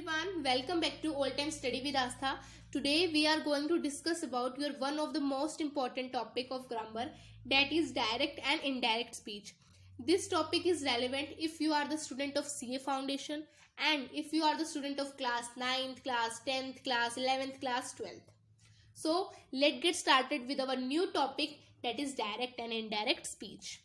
everyone, welcome back to All Time Study with Astha. Today we are going to discuss about your one of the most important topic of grammar, that is direct and indirect speech. This topic is relevant if you are the student of CA Foundation and if you are the student of class 9th, class 10th, class 11th, class 12th. So let's get started with our new topic, that is direct and indirect speech.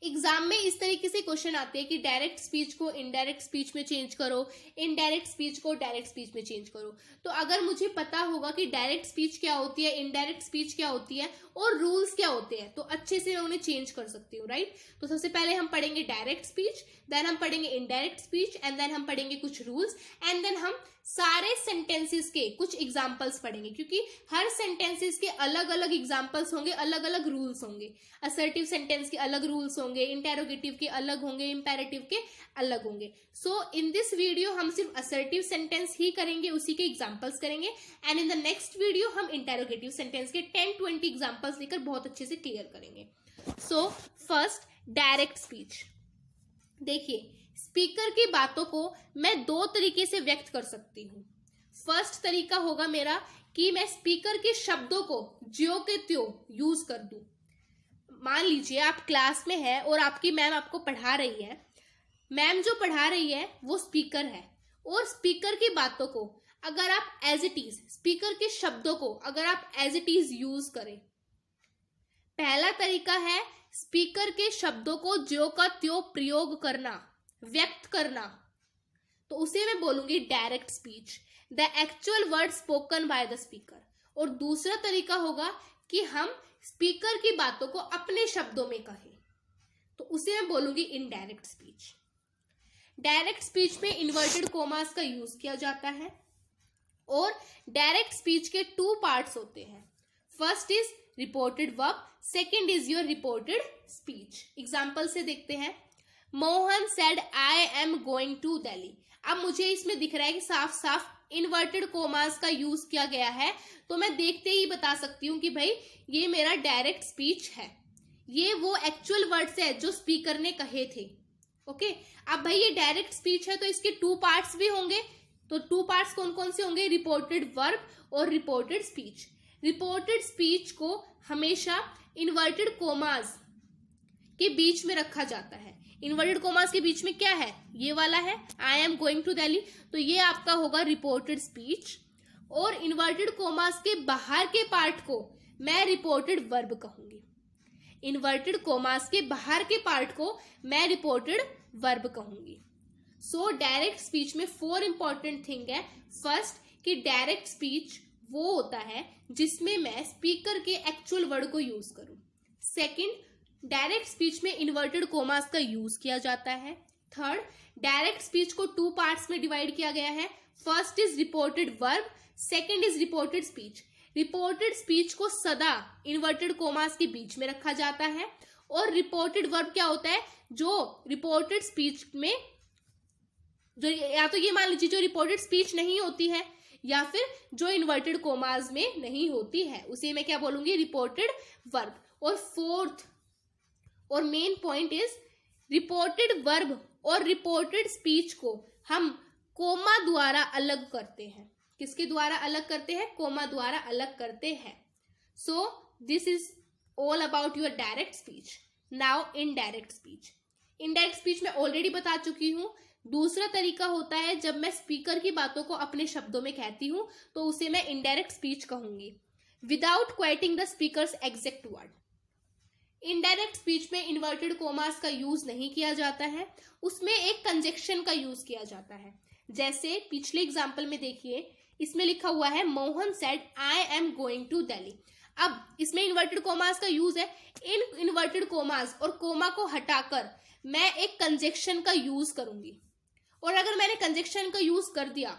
Exam में इस तरीके से question आते हैं कि direct speech को indirect speech में change करो, इनडायरेक्ट स्पीच को डायरेक्ट स्पीच में चेंज करो. तो अगर मुझे पता होगा कि डायरेक्ट स्पीच क्या होती है, इनडायरेक्ट स्पीच क्या होती है और रूल्स क्या होते हैं, तो अच्छे से मैं उन्हें चेंज कर सकती हूँ, राइट. तो सबसे पहले हम पढ़ेंगे डायरेक्ट स्पीच, देन हम पढ़ेंगे इनडायरेक्ट स्पीच एंड देन हम पढ़ेंगे कुछ रूल्स एंड देन हम सारे सेंटेंसेस के कुछ एग्जाम्पल्स पढ़ेंगे, क्योंकि हर सेंटेंसेस के अलग अलग एग्जाम्पल्स होंगे, अलग अलग रूल्स होंगे. असर्टिव सेंटेंस के अलग रूल्स होंगे, इंटेरोगेटिव के अलग होंगे, इंपेरेटिव के अलग होंगे. सो इन दिस वीडियो हम सिर्फ असर्टिव सेंटेंस ही करेंगे, उसी के एग्जाम्पल्स करेंगे and in the next video हम इंटेरोगेटिव सेंटेंस के 10-20 एग्जाम्पल्स लेकर बहुत अच्छे से क्लियर करेंगे. So first direct speech. देखिए, स्पीकर की बातों को मैं दो तरीके से व्यक्त कर सकती हूँ. फर्स्ट तरीका होगा मेरा कि मैं स्पीकर के शब्दों को ज्यों के त्यों यूज कर दूं. मान लीजिए आप क्लास में है और आपकी मैम आपको पढ़ा रही है. मैम जो पढ़ा रही है वो स्पीकर है और स्पीकर की बातों को अगर आप एज इट इज, स्पीकर के शब्दों को अगर आप एज इट इज यूज करें. पहला तरीका है स्पीकर के शब्दों को ज्यों का त्यों प्रयोग करना, व्यक्त करना, तो उसे मैं बोलूंगी direct speech, the actual word spoken by the speaker. और दूसरा तरीका होगा कि हम स्पीकर की बातों को अपने शब्दों में कहें, तो उसे मैं बोलूंगी इनडायरेक्ट स्पीच. डायरेक्ट स्पीच में इन्वर्टेड कोमास का यूज किया जाता है और डायरेक्ट स्पीच के 2 पार्ट्स होते हैं. First is reported verb, second is your reported speech. Example से देखते हैं. Mohan said I am going to Delhi. अब मुझे इसमें दिख रहा है कि साफ साफ इन्वर्टेड कोमास का यूज किया गया है, तो मैं देखते ही बता सकती हूँ कि भाई ये मेरा डायरेक्ट स्पीच है, ये वो एक्चुअल वर्ड्स है जो स्पीकर ने कहे थे. ओके, अब भाई ये डायरेक्ट स्पीच है तो इसके 2 पार्ट्स भी होंगे. तो 2 पार्ट्स कौन कौन से होंगे? रिपोर्टेड वर्ब और रिपोर्टेड स्पीच. रिपोर्टेड स्पीच को हमेशा इन्वर्टेड कोमास के बीच में रखा जाता है. इन्वर्टेड कोमास के बीच में क्या है? ये वाला है, I am going to Delhi, तो ये आपका होगा रिपोर्टेड स्पीच. और इन्वर्टेड कोमास के बाहर के पार्ट को मैं रिपोर्टेड वर्ब कहूंगी. इन्वर्टेड कोमास के बाहर के पार्ट को मैं रिपोर्टेड वर्ब कहूंगी. सो डायरेक्ट स्पीच में 4 इंपॉर्टेंट थिंग है. फर्स्ट कि डायरेक्ट स्पीच वो होता है जिसमें मैं स्पीकर के एक्चुअल वर्ड को यूज करूं. सेकंड, डायरेक्ट स्पीच में इन्वर्टेड कोमास का यूज किया जाता है. थर्ड, डायरेक्ट स्पीच को 2 पार्ट्स में डिवाइड किया गया है. First is reported verb, second is reported speech. Reported speech को सदा इन्वर्टेड कोमास के बीच में रखा जाता है और रिपोर्टेड वर्ब क्या होता है? जो रिपोर्टेड स्पीच में जो, या तो ये मान लीजिए जो रिपोर्टेड स्पीच नहीं होती है या फिर जो इन्वर्टेड कोमास में नहीं होती है, उसे मैं क्या बोलूंगी? Reported verb. और फोर्थ और main point is reported verb और रिपोर्टेड स्पीच को हम कोमा द्वारा अलग करते हैं. किसके द्वारा अलग करते हैं? कोमा द्वारा अलग करते हैं. सो this is all about your direct speech. Now indirect speech. Indirect speech मैं ऑलरेडी बता चुकी हूं. दूसरा तरीका होता है जब मैं स्पीकर की बातों को अपने शब्दों में कहती हूं, तो उसे मैं इनडायरेक्ट स्पीच कहूंगी without quoting the speaker's exact word. Indirect speech में इन्वर्टेड कोमास का यूज नहीं किया जाता है, उसमें एक कंजक्शन का यूज किया जाता है. जैसे पिछले एग्जाम्पल में देखिए, इसमें लिखा हुआ है Mohan said I am going to Delhi. अब इसमें इन्वर्टेड कोमास का यूज है. इन इन्वर्टेड कोमास और कोमा को हटाकर मैं एक कंजक्शन का यूज करूंगी. और अगर मैंने कंजक्शन का यूज कर दिया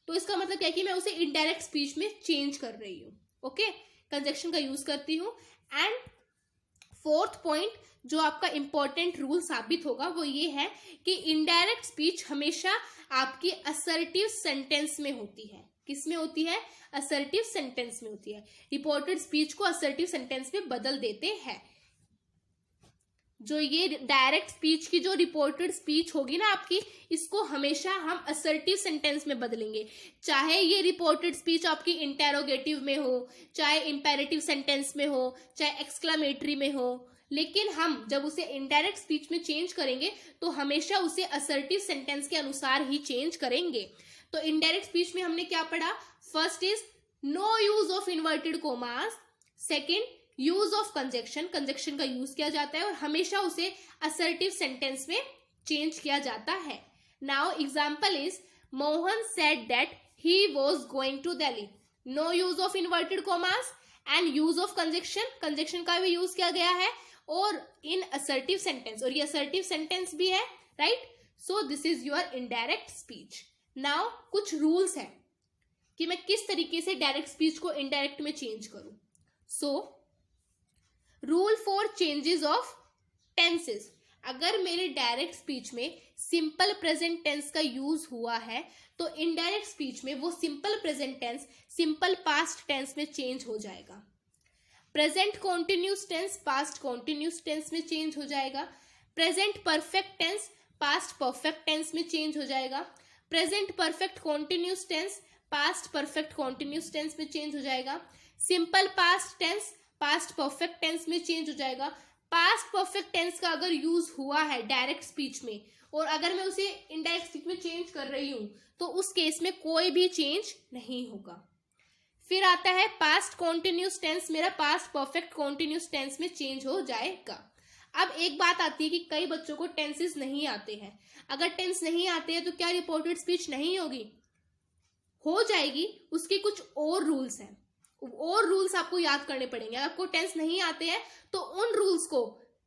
तो इसका मतलब क्या है कि मैं उसे इनडायरेक्ट स्पीच में चेंज कर रही हूँ. ओके, कंजक्शन का यूज करती हूँ. एंड फोर्थ पॉइंट जो आपका इंपॉर्टेंट रूल साबित होगा वो ये है कि इनडायरेक्ट स्पीच हमेशा आपकी असर्टिव सेंटेंस में होती है. किस में होती है? असर्टिव सेंटेंस में होती है. रिपोर्टेड स्पीच को असर्टिव सेंटेंस में बदल देते हैं. जो ये डायरेक्ट स्पीच की जो रिपोर्टेड स्पीच होगी ना आपकी, इसको हमेशा हम असर्टिव सेंटेंस में बदलेंगे। चाहे ये रिपोर्टेड स्पीच आपकी इंटेरोगेटिव में हो, चाहे इंपेरेटिव सेंटेंस में हो, चाहे एक्सक्लामेटरी में हो, लेकिन हम जब उसे इनडायरेक्ट स्पीच में चेंज करेंगे तो हमेशा उसे असर्टिव सेंटेंस के अनुसार ही चेंज करेंगे। तो इनडायरेक्ट स्पीच में हमने क्या पढ़ा? First is no use of inverted commas, second use of conjunction, conjunction का यूज किया जाता है और हमेशा उसे असर्टिव सेंटेंस में चेंज किया जाता है। Now example is Mohan said that he was going to Delhi, no use of inverted commas and use of conjunction, conjunction का भी यूज किया गया है और इन असर्टिव सेंटेंस, और ये असर्टिव सेंटेंस भी है, right? So this is your indirect speech. Now कुछ रूल्स हैं कि मैं किस तरीके से डायरेक्ट स्पीच को इनडायरेक्ट में चेंज करूं। So rule for changes of tenses, अगर मेरे डायरेक्ट स्पीच में सिंपल प्रेजेंट टेंस का यूज हुआ है तो इनडायरेक्ट स्पीच में वो simple present tense simple past tense में चेंज हो जाएगा। Present continuous tense past continuous tense में चेंज हो जाएगा। Present perfect tense past perfect tense में चेंज हो जाएगा। Present perfect continuous tense past perfect continuous tense में चेंज हो जाएगा। Simple past tense past perfect tense में चेंज हो जाएगा। पास्ट परफेक्ट टेंस का अगर यूज हुआ है डायरेक्ट स्पीच में और अगर मैं उसे इनडायरेक्ट स्पीच में चेंज कर रही हूं तो उस केस में कोई भी चेंज नहीं होगा। फिर आता है पास्ट कॉन्टिन्यूस टेंस, मेरा पास्ट परफेक्ट कॉन्टिन्यूस टेंस में चेंज हो जाएगा। अब एक बात आती है कि कई बच्चों को टेंसेस नहीं आते हैं। अगर टेंस नहीं आते हैं तो क्या रिपोर्टेड स्पीच नहीं होगी? हो जाएगी। उसके कुछ और रूल्स हैं, और रूल्स आपको याद करने पड़ेंगे। अगर आपको टेंस नहीं आते हैं तो उन रूल्स को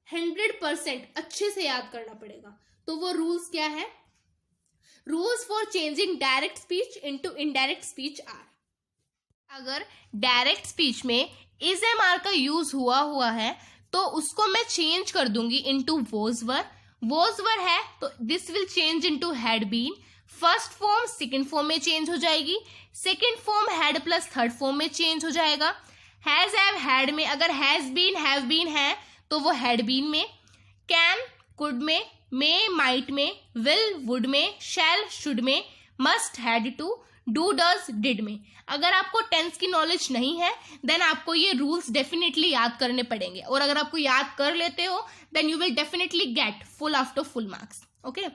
100% अच्छे से याद करना पड़ेगा। तो वो रूल्स क्या है? Rules for changing direct speech into indirect speech are, अगर डायरेक्ट स्पीच में इज एम आर का यूज हुआ है तो उसको मैं चेंज कर दूंगी into was were. Was were है तो this will change into had been. First form second form में चेंज हो जाएगी। Second form had plus third form में चेंज हो जाएगा। हैज हैव हैड में अगर हैज बीन हैव बीन है तो वो हैड बीन में। कैन कुड में, मे माइट में, विल वुड में, शैल शुड में, must had to, do does did में। अगर आपको टेंस की नॉलेज नहीं है देन आपको ये रूल्स डेफिनेटली याद करने पड़ेंगे, और अगर आपको याद कर लेते हो then you will definitely get full after full marks. Okay,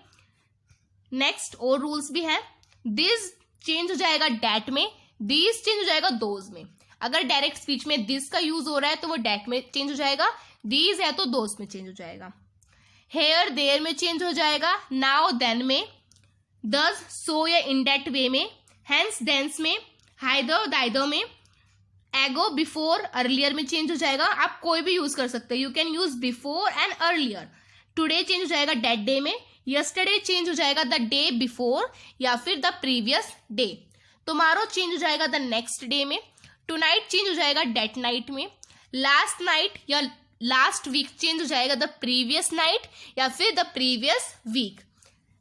next और रूल्स भी है। दिस चेंज हो जाएगा डैट में, दिस चेंज हो जाएगा दोज में। अगर डायरेक्ट स्पीच में दिस का यूज हो रहा है तो वो डैट में चेंज हो जाएगा, दीज है तो दोज में चेंज हो जाएगा। हेयर देयर में चेंज हो जाएगा, नाउ देन में, दस सो या इन दैट वे में, हेंस देंस में, हाइदर दाइदर में, एगो बिफोर अर्लियर में चेंज हो जाएगा। आप कोई भी यूज कर सकते हैं, you can use before and earlier. Today change हो जाएगा डेट डे में। यस्टरडे चेंज हो जाएगा द डे बिफोर या फिर the previous day. Tomorrow change हो जाएगा द नेक्स्ट डे में। टुनाइट चेंज हो जाएगा डेट नाइट में। लास्ट नाइट या लास्ट वीक चेंज हो जाएगा द प्रीवियस नाइट या फिर the previous week.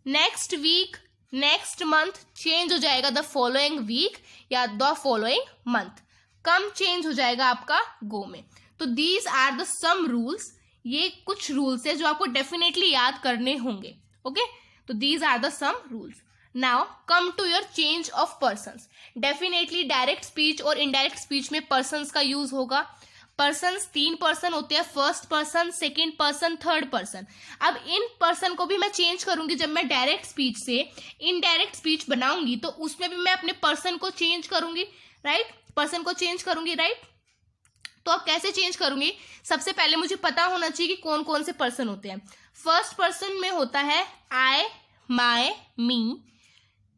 Next week, next month change हो जाएगा द फॉलोइंग वीक या the following month. Come change हो जाएगा आपका गो में। तो these are the some rules, ये कुछ रूल्स है जो आपको डेफिनेटली याद करने होंगे। ओके, तो these are the some rules. Now come to your change of persons. Definitely direct speech और इनडायरेक्ट स्पीच में पर्सन्स का यूज होगा। पर्सन्स 3 पर्सन होते हैं, first person, second person, third person. अब इन पर्सन को भी मैं चेंज करूंगी। जब मैं डायरेक्ट स्पीच से इनडायरेक्ट स्पीच बनाऊंगी तो उसमें भी मैं अपने पर्सन को चेंज करूंगी, राइट? पर्सन को चेंज करूंगी, राइट? तो अब कैसे चेंज करूंगी? सबसे पहले मुझे पता होना चाहिए कि कौन कौन से पर्सन होते हैं। फर्स्ट पर्सन में होता है I, my, me,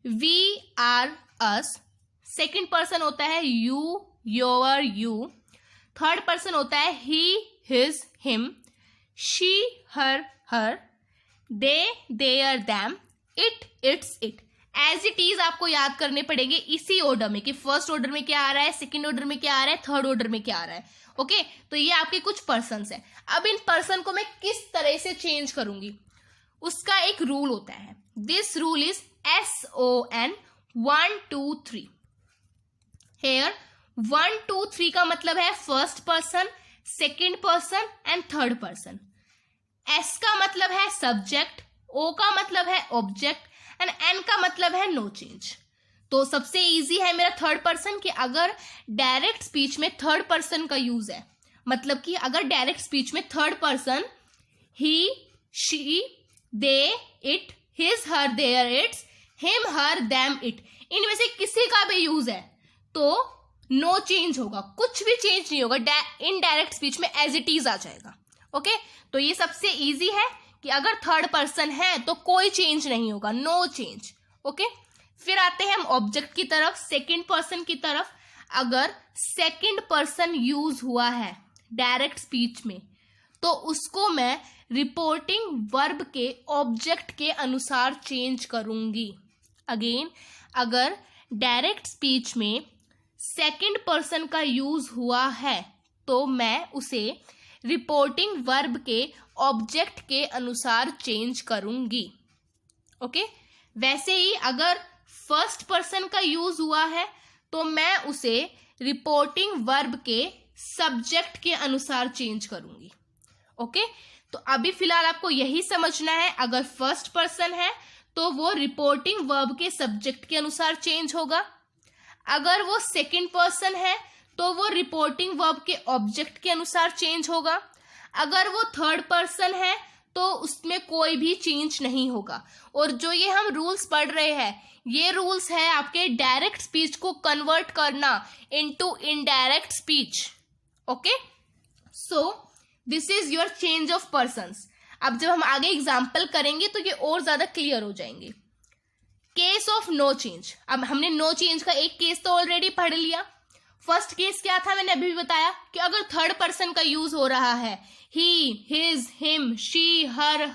we, our, us. Second person होता है you, your, you. Third person होता है he, his, him, she, her, her, they, their, them, it, its, it. As it is आपको याद करने पड़ेंगे इसी ऑर्डर में कि फर्स्ट ऑर्डर में क्या आ रहा है, सेकंड ऑर्डर में क्या आ रहा है, थर्ड ऑर्डर में क्या आ रहा है। ओके, तो ये आपके कुछ पर्सन्स हैं। अब इन पर्सन को मैं किस तरह से चेंज करूंगी उसका एक रूल होता है। This rule is SON 1 2 3। Here 1 2 3 का मतलब है first person, second person and third person. S का मतलब है सब्जेक्ट, O का मतलब है ऑब्जेक्ट एंड N का मतलब है नो चेंज। तो सबसे इजी है मेरा थर्ड पर्सन कि अगर डायरेक्ट स्पीच में थर्ड पर्सन का यूज है, मतलब कि अगर डायरेक्ट स्पीच में third person he, she, they, it, his, her, their, its, him, her, them, it, इनमें से किसी का भी यूज है तो नो चेंज होगा, कुछ भी चेंज नहीं होगा, इनडायरेक्ट स्पीच में एज इट इज आ जाएगा। ओके, तो ये सबसे इजी है कि अगर थर्ड पर्सन है तो कोई चेंज नहीं होगा, नो चेंज। ओके, फिर आते हैं हम ऑब्जेक्ट की तरफ, सेकंड पर्सन की तरफ। अगर सेकंड पर्सन यूज हुआ है डायरेक्ट स्पीच में तो उसको मैं रिपोर्टिंग वर्ब के ऑब्जेक्ट के अनुसार चेंज करूंगी। अगेन, अगर डायरेक्ट स्पीच में सेकंड पर्सन का यूज हुआ है तो मैं उसे रिपोर्टिंग वर्ब के ऑब्जेक्ट के अनुसार चेंज करूंगी। ओके, वैसे ही अगर फर्स्ट पर्सन का यूज हुआ है तो मैं उसे रिपोर्टिंग वर्ब के सब्जेक्ट के अनुसार चेंज करूंगी। ओके, तो अभी फिलहाल आपको यही समझना है, अगर फर्स्ट पर्सन है तो वो रिपोर्टिंग वर्ब के सब्जेक्ट के अनुसार चेंज होगा, अगर वो सेकंड पर्सन है तो वो रिपोर्टिंग वर्ब के ऑब्जेक्ट के अनुसार चेंज होगा, अगर वो थर्ड पर्सन है तो उसमें कोई भी चेंज नहीं होगा। और जो ये हम रूल्स पढ़ रहे हैं, ये रूल्स है आपके डायरेक्ट स्पीच को कन्वर्ट करना into indirect speech. Okay, so this is your change of persons. अब जब हम आगे एग्जाम्पल करेंगे तो ये और ज्यादा क्लियर हो जाएंगे। केस ऑफ नो चेंज, अब हमने नो चेंज का एक केस तो ऑलरेडी पढ़ लिया। फर्स्ट केस क्या था, मैंने अभी भी बताया कि अगर थर्ड पर्सन का यूज हो रहा है, he, his, him, she, her,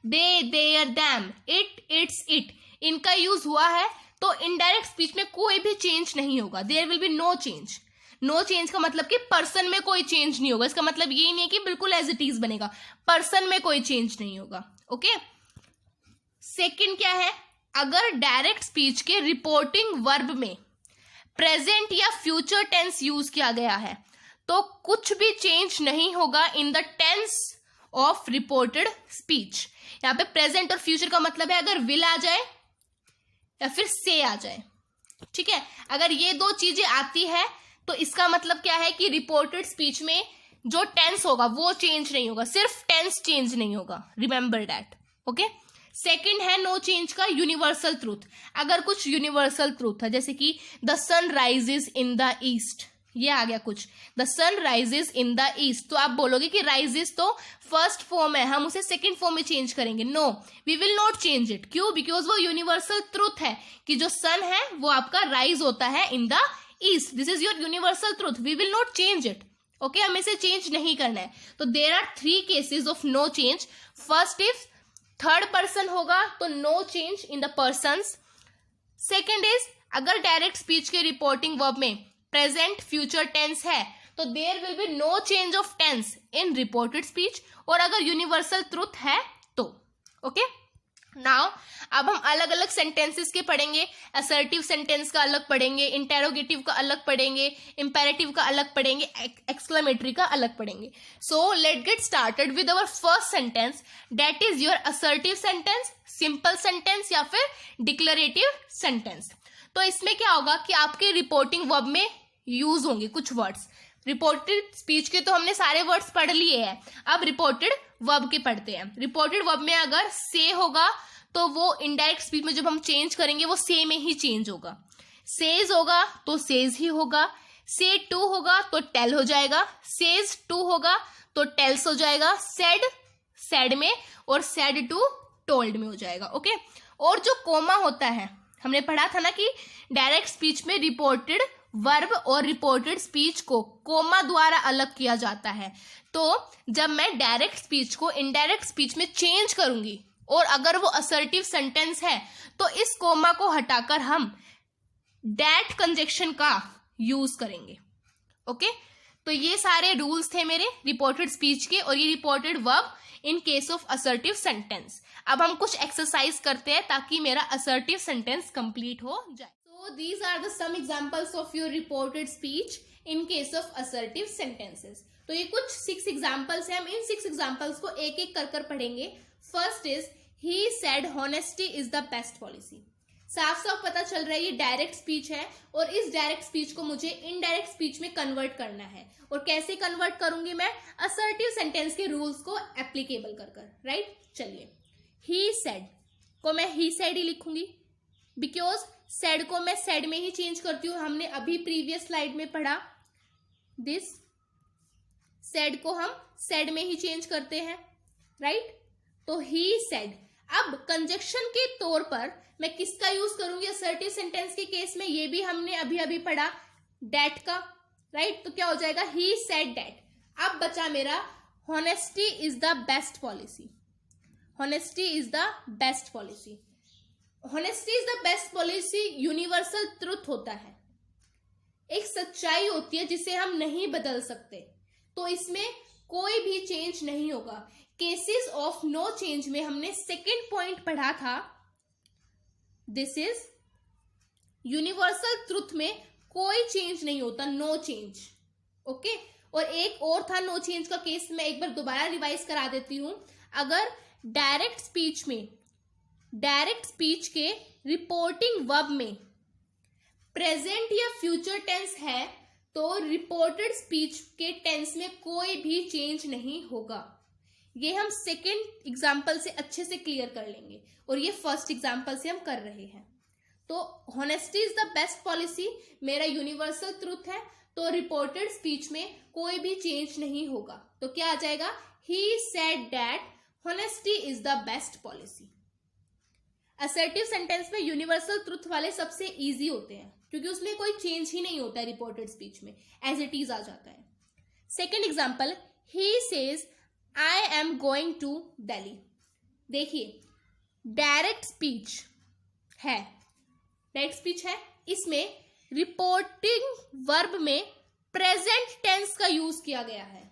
they, their, them, it, its, it, इनका यूज हुआ है तो इनडायरेक्ट स्पीच में कोई भी चेंज नहीं होगा, there will be no change. No change का मतलब कि पर्सन में कोई चेंज नहीं होगा, इसका मतलब ये नहीं है कि बिल्कुल एज इट इज बनेगा, पर्सन में कोई चेंज नहीं होगा। ओके, सेकंड क्या है, अगर डायरेक्ट स्पीच के रिपोर्टिंग वर्ब में प्रेजेंट या फ्यूचर टेंस यूज किया गया है तो कुछ भी चेंज नहीं होगा in the tense of reported speech. यहां पे प्रेजेंट और फ्यूचर का मतलब है अगर विल आ जाए या फिर से आ जाए। ठीक है, अगर ये दो चीजें आती है तो इसका मतलब क्या है कि रिपोर्टेड स्पीच में जो टेंस होगा वो चेंज नहीं होगा, सिर्फ टेंस चेंज नहीं होगा, रिमेंबर दैट। ओके, सेकंड है नो चेंज का यूनिवर्सल ट्रूथ। अगर कुछ यूनिवर्सल ट्रूथ है जैसे कि the sun rises in the east, ये आ गया कुछ, the sun rises in the east, तो आप बोलोगे कि राइजेस तो फर्स्ट फॉर्म है, हम उसे सेकंड फॉर्म में चेंज करेंगे। No, we will not change it. क्यों? बिकॉज वो यूनिवर्सल ट्रूथ है कि जो सन है वो आपका राइज होता है in the east, this is your universal truth, we will not change it. Okay, हमें इसे चेंज नहीं करना है। तो there are 3 cases of no change. First is third person होगा तो no change in the persons. Second is अगर direct speech के रिपोर्टिंग वर्ब में प्रेजेंट फ्यूचर टेंस है तो there will be no change of tense in reported speech, और अगर universal truth है तो। ओके, नाउ अब हम अलग अलग सेंटेंसेस के पढ़ेंगे। असर्टिव सेंटेंस का अलग पढ़ेंगे, इंटेरोगेटिव का अलग पढ़ेंगे, इंपेरेटिव का अलग पढ़ेंगे, एक्सक्लेमेटरी का अलग पढ़ेंगे। So let get started with our first sentence, that is your assertive sentence, simple sentence या फिर डिक्लेरेटिव सेंटेंस। तो इसमें क्या होगा कि आपके रिपोर्टिंग वर्ब में यूज होंगे कुछ वर्ड्स। रिपोर्टेड स्पीच के तो हमने सारे वर्ड्स पढ़ लिए हैं, अब रिपोर्टेड वर्ब के पढ़ते हैं। रिपोर्टेड वर्ब में अगर से होगा तो वो इनडायरेक्ट स्पीच में जब हम चेंज करेंगे वो से में ही चेंज होगा। सेज होगा तो सेज ही होगा, से टू होगा तो टेल हो जाएगा, सेज टू होगा तो टेल्स हो जाएगा, सेड सेड में, और सेड टू टोल्ड में हो जाएगा। ओके, और जो कोमा होता है, हमने पढ़ा था ना कि डायरेक्ट स्पीच में रिपोर्टेड वर्ब और रिपोर्टेड स्पीच को कोमा द्वारा अलग किया जाता है। तो जब मैं डायरेक्ट स्पीच को इनडायरेक्ट स्पीच में चेंज करूंगी और अगर वो असर्टिव सेंटेंस है तो इस कोमा को हटाकर हम दैट कंजक्शन का यूज करेंगे। ओके, तो ये सारे रूल्स थे मेरे रिपोर्टेड स्पीच के, और ये reported verb in case of assertive sentence. अब हम कुछ एक्सरसाइज करते हैं ताकि मेरा असर्टिव सेंटेंस कंप्लीट हो जाए। So these are the some examples of your reported speech in case of assertive sentences. तो ये कुछ 6 एग्जाम्पल्स हैं, हम इन 6 एग्जाम्पल्स को एक एक कर पढ़ेंगे। First is he said honesty is the best policy. साफ साफ पता चल रहा है ये डायरेक्ट स्पीच है और इस डायरेक्ट स्पीच को मुझे इनडायरेक्ट स्पीच में कन्वर्ट करना है। और कैसे कन्वर्ट करूंगी मैं? असर्टिव सेंटेंस के रूल्स को एप्लीकेबल कर, राइट। चलिए, ही सेड को मैं ही सेड ही लिखूंगी, बिकॉज सेड को मैं सेड में ही चेंज करती हूँ। हमने अभी प्रीवियस स्लाइड में पढ़ा दिस, सेड को हम सेड में ही चेंज करते हैं, राइट। तो ही सेड। अब कंजक्शन के तौर पर मैं किसका यूज करूंगी असर्टिव सेंटेंस के केस में? ये भी हमने अभी अभी पढ़ा, डेट का, राइट। तो क्या हो जाएगा? He said that. अब बचा मेरा honesty is the best policy. Honesty is the best policy. Honesty is the best policy universal truth होता है, एक सच्चाई होती है जिसे हम नहीं बदल सकते, तो इसमें कोई भी चेंज नहीं होगा। केसेस ऑफ नो चेंज में हमने सेकेंड पॉइंट पढ़ा था, दिस इज यूनिवर्सल ट्रुथ में कोई चेंज नहीं होता, नो चेंज, ओके। और एक और था नो चेंज का केस, मैं एक बार दोबारा रिवाइज करा देती हूं। अगर डायरेक्ट स्पीच में, डायरेक्ट स्पीच के रिपोर्टिंग वर्ब में प्रेजेंट या फ्यूचर टेंस है तो रिपोर्टेड स्पीच के टेंस में कोई भी चेंज नहीं होगा। ये हम सेकेंड एग्जाम्पल से अच्छे से क्लियर कर लेंगे और ये फर्स्ट एग्जाम्पल से हम कर रहे हैं। तो honesty is the best policy मेरा यूनिवर्सल ट्रुथ है, तो रिपोर्टेड स्पीच में कोई भी चेंज नहीं होगा। तो क्या आ जाएगा? He said that honesty is the best policy. Assertive sentence में यूनिवर्सल ट्रुथ वाले सबसे इजी होते हैं क्योंकि उसमें कोई चेंज ही नहीं होता है, रिपोर्टेड स्पीच में एज इट इज आ जाता है। Second example, he says I am going to Delhi. देखिए, डायरेक्ट स्पीच है, डायरेक्ट स्पीच है, इसमें रिपोर्टिंग वर्ब में प्रेजेंट टेंस का यूज किया गया है।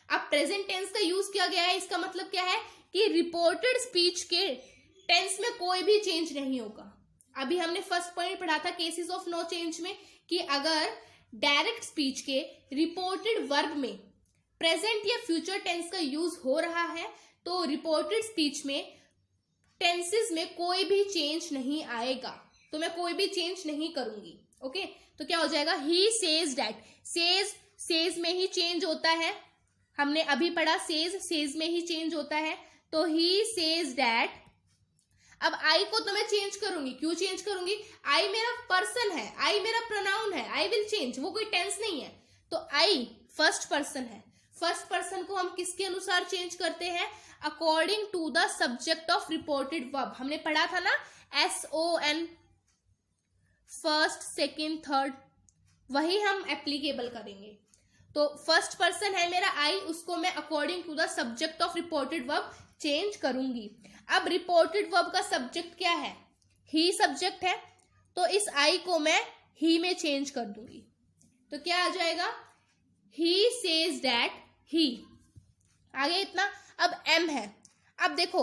अब प्रेजेंट टेंस का यूज किया गया है, इसका मतलब क्या है कि रिपोर्टेड स्पीच के टेंस में कोई भी चेंज नहीं होगा। अभी हमने फर्स्ट पॉइंट पढ़ा था केसेस ऑफ नो चेंज में कि अगर डायरेक्ट स्पीच के रिपोर्टेड वर्ब में प्रेजेंट या फ्यूचर टेंस का यूज हो रहा है तो रिपोर्टेड स्पीच में टेंसेस में कोई भी चेंज नहीं आएगा, तो मैं कोई भी चेंज नहीं करूंगी, ओके। तो क्या हो जाएगा? He says that. सेज में ही चेंज होता है, हमने अभी पढ़ा सेज में ही चेंज होता है, तो ही सेज दैट। अब आई को तो मैं चेंज करूंगी, क्यों चेंज करूंगी? आई मेरा पर्सन है, आई मेरा प्रोनाउन है, आई विल चेंज, वो कोई टेंस नहीं है। तो आई फर्स्ट पर्सन है, फर्स्ट पर्सन को हम किसके अनुसार चेंज करते हैं? According to the subject of reported verb. हमने पढ़ा था ना SON, फर्स्ट, सेकेंड, थर्ड, वही हम एप्लीकेबल करेंगे। तो फर्स्ट पर्सन है मेरा आई, उसको मैं according to the subject of reported verb change करूंगी। अब रिपोर्टेड वर्ब का सब्जेक्ट क्या है? ही सब्जेक्ट है, तो इस आई को मैं ही में चेंज कर दूंगी। तो क्या आ जाएगा? ही सेज दैट ही। आगे इतना। अब एम है, अब देखो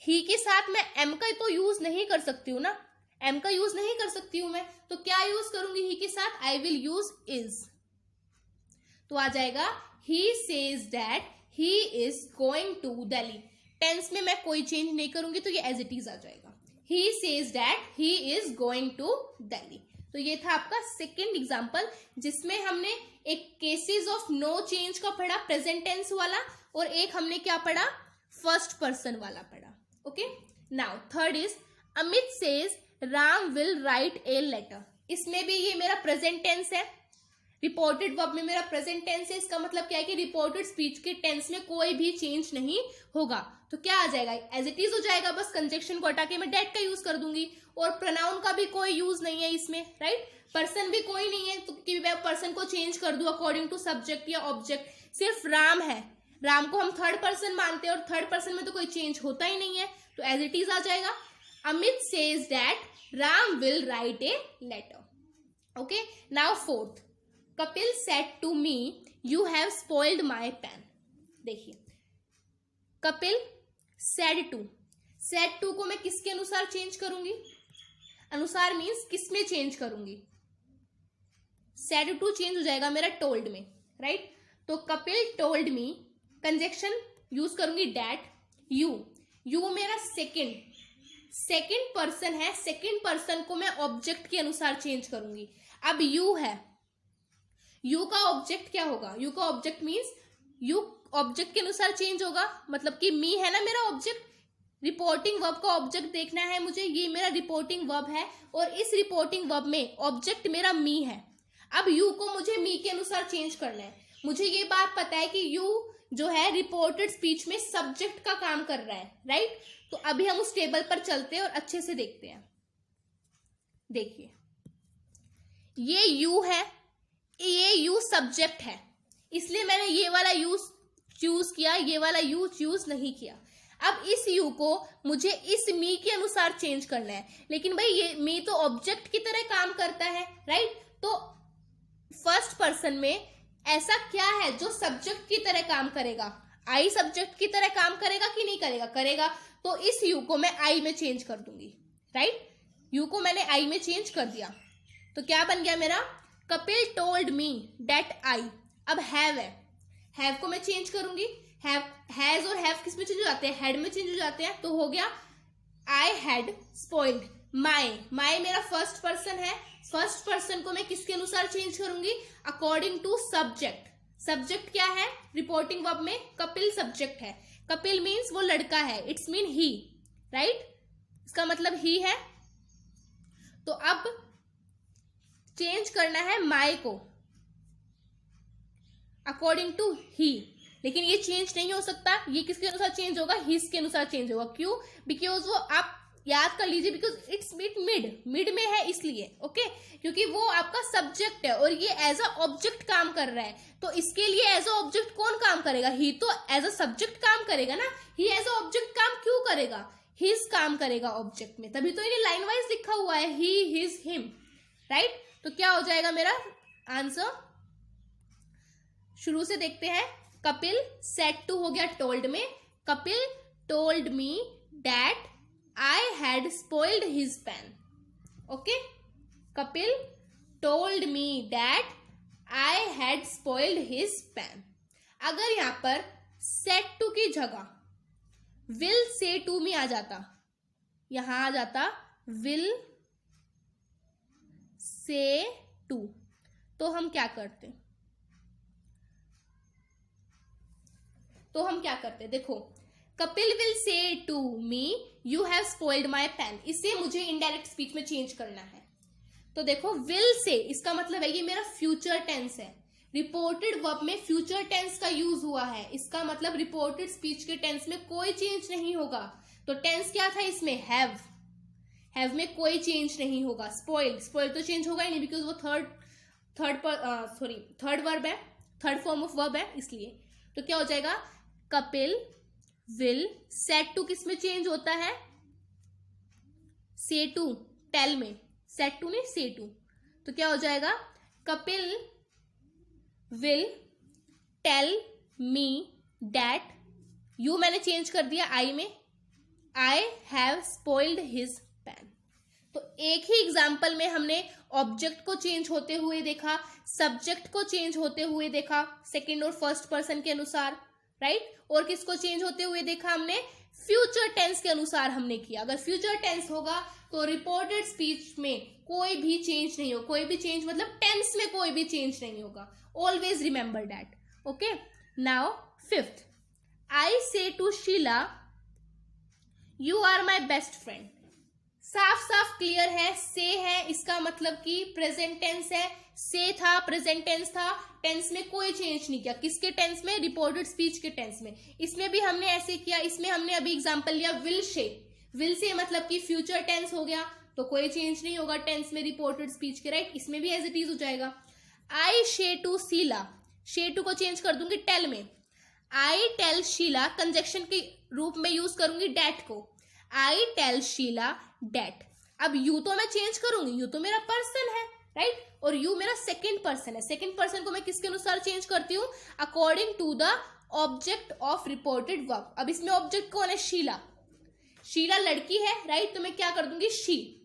ही के साथ मैं एम का तो यूज नहीं कर सकती हूं ना, एम का यूज नहीं कर सकती हूं मैं, तो क्या यूज करूंगी ही के साथ? I will use is. तो आ जाएगा he says that he is going to Delhi. Tense में मैं कोई चेंज नहीं करूंगी तो ये एज इट इज आ जाएगा, he says that he is going to Delhi. तो ये था आपका सेकेंड एग्जाम्पल जिसमें हमने एक केसेस ऑफ नो चेंज का पढ़ा, प्रेजेंट टेंस वाला, और एक हमने क्या पढ़ा? फर्स्ट पर्सन वाला पढ़ा, okay. Now third is Amit says Ram will write a letter. इसमें भी ये मेरा प्रेजेंट टेंस है, रिपोर्टेड वर्ब में मेरा प्रेजेंट टेंस है, इसका मतलब क्या है कि रिपोर्टेड स्पीच के टेंस में कोई भी चेंज नहीं होगा। तो क्या आ जाएगा? एज इट इज हो जाएगा, बस कंजक्शन को हटा के मैं डेट का यूज कर दूंगी, और प्रोनाउन का भी कोई यूज नहीं है इसमें, राइट। पर्सन भी कोई नहीं है तो कि मैं पर्सन को चेंज कर दूं अकॉर्डिंग टू सब्जेक्ट या ऑब्जेक्ट। सिर्फ राम है, राम को हम थर्ड पर्सन मानते हैं और थर्ड पर्सन में तो कोई चेंज होता ही नहीं है, तो एज इट इज आ जाएगा। Amit says that Ram will write a letter, okay. Now fourth, Kapil said to me you have spoiled my pen. देखिए, कपिल सेड टू को मैं किसके अनुसार चेंज करूंगी? अनुसार मीन्स किस में चेंज करूंगी? सेड टू चेंज हो जाएगा मेरा टोल्ड में, राइट। तो Kapil told me, conjunction use करूंगी डैट। यू मेरा सेकंड पर्सन है, सेकंड पर्सन को मैं ऑब्जेक्ट के अनुसार चेंज करूंगी। अब यू है, यू का ऑब्जेक्ट क्या होगा, यू का ऑब्जेक्ट मीन्स यू ऑब्जेक्ट के अनुसार चेंज होगा, मतलब कि मी है ना मेरा ऑब्जेक्ट। रिपोर्टिंग वर्ब का ऑब्जेक्ट देखना है मुझे, ये मेरा रिपोर्टिंग वर्ब है और इस रिपोर्टिंग वर्ब में ऑब्जेक्ट मेरा मी है। अब यू को मुझे मी के अनुसार चेंज करना है। मुझे ये बात पता है कि यू जो है रिपोर्टेड स्पीच में सब्जेक्ट का काम कर रहा है, राइट। तो अभी हम उस टेबल पर चलते हैं और अच्छे से देखते हैं। देखिए ये यू है, ये यू सब्जेक्ट है, इसलिए मैंने ये वाला यू चूज किया, ये वाला यू चूज नहीं किया। अब इस यू को मुझे इस मी के अनुसार चेंज करना है, लेकिन भाई ये मी तो ऑब्जेक्ट की तरह काम करता है, राइट। तो फर्स्ट पर्सन में ऐसा क्या है जो सब्जेक्ट की तरह काम करेगा, आई सब्जेक्ट की तरह काम करेगा कि नहीं करेगा, करेगा। तो इस यू को मैं आई में चेंज कर दूंगी, राइट। यू को मैंने आई में चेंज कर दिया, तो क्या बन गया मेरा, Kapil told me that I. अब हैव है, हैव को मैं चेंज करूंगी, हैज और हैव किस में चेंज हो जाते हैं, हेड में चेंज हो जाते हैं। तो हो गया आई हैड स्पॉइल्ड माई मेरा फर्स्ट पर्सन है, फर्स्ट पर्सन को मैं किसके अनुसार चेंज करूंगी, अकॉर्डिंग टू सब्जेक्ट। सब्जेक्ट क्या है रिपोर्टिंग वर्ब में, कपिल सब्जेक्ट है, कपिल मीन्स वो लड़का है, इट्स मीन ही, राइट, इसका मतलब ही है। तो अब चेंज करना है माई को अकॉर्डिंग टू ही, लेकिन ये चेंज नहीं हो सकता, ये किसके अनुसार चेंज होगा, हिज के अनुसार चेंज होगा। क्यों, बिकॉज वो आप याद कर लीजिए, बिकॉज इट्स मिड में है इसलिए, ओके, क्योंकि वो आपका सब्जेक्ट है और ये एज अ ऑब्जेक्ट काम कर रहा है। तो इसके लिए एज अ ऑब्जेक्ट कौन काम करेगा, ही तो एज अ सब्जेक्ट काम करेगा ना, ही एज अ ऑब्जेक्ट काम क्यों करेगा, हिज काम करेगा ऑब्जेक्ट में, तभी तो इन्हें लाइन वाइज लिखा हुआ है, ही हिज हिम, राइट। तो क्या हो जाएगा मेरा आंसर, शुरू से देखते हैं। कपिल सेड टू हो गया टोल्ड में, Kapil told me that I had spoiled his pen. Okay? Kapil told me that I had spoiled his pen. अगर यहां पर said to की जगह will say to में आ जाता, यहां आ जाता will say to, तो हम क्या करते, देखो, Kapil will say to me you have spoiled my pen, इसे मुझे इनडायरेक्ट स्पीच में चेंज करना है। तो देखो विल से इसका मतलब है ये मेरा फ्यूचर टेंस है, रिपोर्टेड वर्ब में फ्यूचर टेंस का यूज हुआ है, इसका मतलब रिपोर्टेड स्पीच के टेंस में कोई चेंज नहीं होगा। तो टेंस क्या था इसमें, हैव में कोई चेंज नहीं होगा। स्पॉइल्ड तो चेंज होगा ही नहीं, बिकॉज वो थर्ड वर्ब है, थर्ड फॉर्म ऑफ वर्ब है, इसलिए। तो क्या हो जाएगा, कपिल विल सेड टू किस में चेंज होता है, से टू, टेल में, सेड टू नहीं से टू। तो क्या हो जाएगा, Kapil will tell me that, you मैंने चेंज कर दिया आई में, I have spoiled his pen. तो एक ही एग्जाम्पल में हमने ऑब्जेक्ट को चेंज होते हुए देखा, सब्जेक्ट को चेंज होते हुए देखा सेकेंड और फर्स्ट पर्सन के अनुसार, राइट। और किसको चेंज होते हुए देखा हमने, फ्यूचर टेंस के अनुसार हमने किया। अगर फ्यूचर टेंस होगा तो रिपोर्टेड स्पीच में कोई भी चेंज नहीं हो, कोई भी चेंज मतलब टेंस में कोई भी चेंज नहीं होगा, always remember that, okay. Now fifth, I say to Sheila you are my best friend. साफ साफ क्लियर है, से है, इसका मतलब कि प्रेजेंट टेंस है, से था प्रेजेंट टेंस था, टेंस में कोई चेंज नहीं किया, किसके टेंस में, रिपोर्टेड स्पीच के टेंस में। इसमें भी हमने ऐसे किया, इसमें हमने अभी एग्जांपल लिया विल से मतलब कि फ्यूचर टेंस हो गया, तो कोई चेंज नहीं होगा टेंस में रिपोर्टेड स्पीच के, राइट। इसमें भी एज इट इज हो जाएगा। आई शे टू शीला, शे टू को चेंज कर दूंगी टेल में, आई टेल शीला कंजक्शन के रूप में यूज करूंगी डैट को, आई टेल शीला डैट। अब यू तो मैं चेंज करूंगी, यू तो मेरा पर्सन है, राइट, और यू मेरा सेकेंड पर्सन है, सेकेंड पर्सन को मैं किसके अनुसार चेंज करती हूँ, according to the object of reported verb. अब इसमें ऑब्जेक्ट कौन है, शीला लड़की है, राइट, तो मैं क्या कर दूंगी, शी।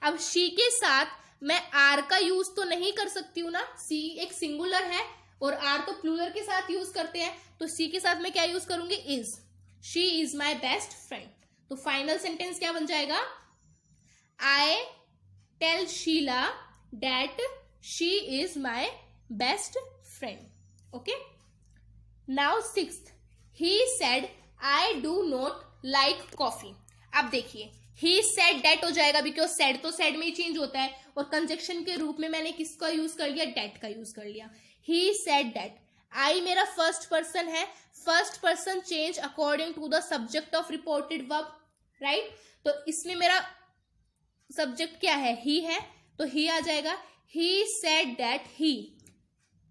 अब शी के साथ मैं आर का यूज तो नहीं कर सकती हूँ ना, सी एक सिंगुलर है और आर तो प्लूरल के साथ यूज करते हैं, तो सी के साथ मैं क्या यूज करूंगी, is. She is my best friend. तो फाइनल सेंटेंस क्या बन जाएगा, I tell Sheela that she is my best friend. Okay, now sixth, he said I do not like coffee. अब देखिए, ही सेड दैट हो जाएगा, बिकॉज सेड तो सेड में ही चेंज होता है, और कंजक्शन के रूप में मैंने किसका यूज कर लिया, डेट का यूज कर लिया। ही सेड दैट, आई मेरा फर्स्ट पर्सन है, first person change according to the subject of reported verb, right. तो इसमें मेरा सब्जेक्ट क्या है, ही है, तो ही आ जाएगा। He said that he,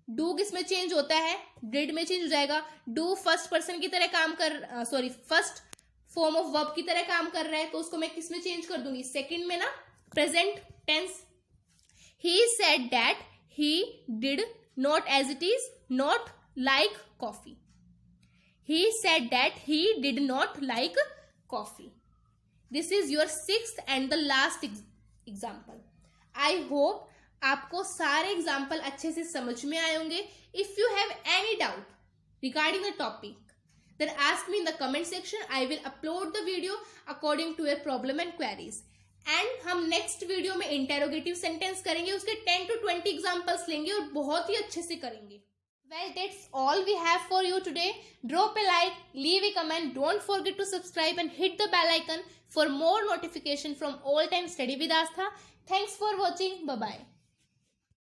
do किसमें चेंज होता है, डिड में चेंज हो जाएगा। डू फर्स्ट पर्सन की तरह काम कर, sorry first form of verb की तरह काम कर रहा है, तो उसको मैं किसमें चेंज कर दूंगी, सेकंड में ना, present tense. He said that he did not, as it is, not like coffee. He said that he did not like coffee. This is your sixth and the last example. I hope आपको सारे example अच्छे से समझ में आए होंगे। If you have any doubt regarding the topic, then ask me in the comment section. I will upload the video according to your problem and queries. And हम next video में interrogative sentence करेंगे, उसके 10 to 20 examples लेंगे और बहुत ही अच्छे से करेंगे। Well, that's all we have for you today. Drop a like, leave a comment, don't forget to subscribe and hit the bell icon for more notification from All Time Study with Astha. Thanks for watching. Bye bye.